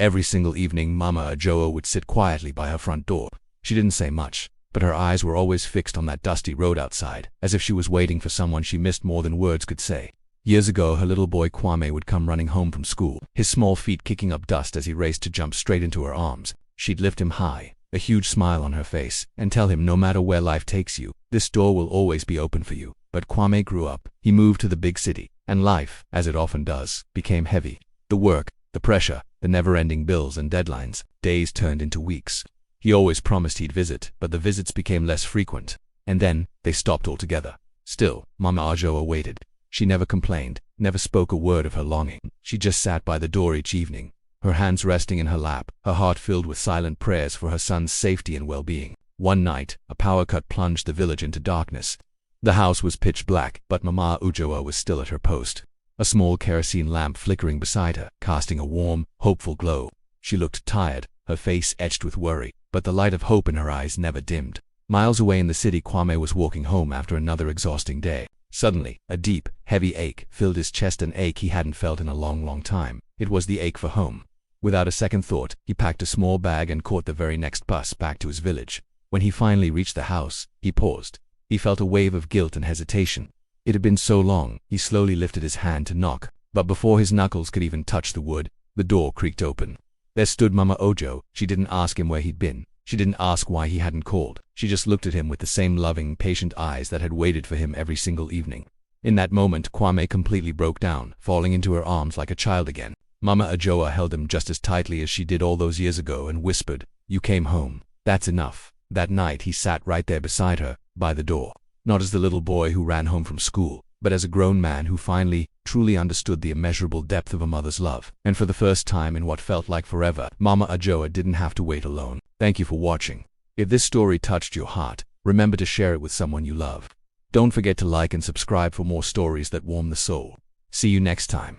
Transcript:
Every single evening, Mama Adjoa would sit quietly by her front door. She didn't say much, but her eyes were always fixed on that dusty road outside, as if she was waiting for someone she missed more than words could say. Years ago, her little boy Kwame would come running home from school, his small feet kicking up dust as he raced to jump straight into her arms. She'd lift him high, a huge smile on her face, and tell him no matter where life takes you, this door will always be open for you. But Kwame grew up. He moved to the big city, and life, as it often does, became heavy. The work, the pressure, the never-ending bills and deadlines. Days turned into weeks. He always promised he'd visit, but the visits became less frequent. And then, they stopped altogether. Still, Mama Adjoa waited. She never complained, never spoke a word of her longing. She just sat by the door each evening, her hands resting in her lap, her heart filled with silent prayers for her son's safety and well-being. One night, a power cut plunged the village into darkness. The house was pitch black, but Mama Adjoa was still at her post, a small kerosene lamp flickering beside her, casting a warm, hopeful glow. She looked tired, her face etched with worry, but the light of hope in her eyes never dimmed. Miles away in the city, Kwame was walking home after another exhausting day. Suddenly, a deep, heavy ache filled his chest, an ache he hadn't felt in a long time. It was the ache for home. Without a second thought, he packed a small bag and caught the very next bus back to his village. When he finally reached the house, he paused. He felt a wave of guilt and hesitation. It had been so long. He slowly lifted his hand to knock, but before his knuckles could even touch the wood, the door creaked open. There stood Mama Adjoa. She didn't ask him where he'd been. She didn't ask why he hadn't called. She just looked at him with the same loving, patient eyes that had waited for him every single evening. In that moment, Kwame completely broke down, falling into her arms like a child again. Mama Adjoa held him just as tightly as she did all those years ago and whispered, "You came home. That's enough." That night, he sat right there beside her, by the door. Not as the little boy who ran home from school, but as a grown man who finally, truly understood the immeasurable depth of a mother's love. And for the first time in what felt like forever, Mama Adjoa didn't have to wait alone. Thank you for watching. If this story touched your heart, remember to share it with someone you love. Don't forget to like and subscribe for more stories that warm the soul. See you next time.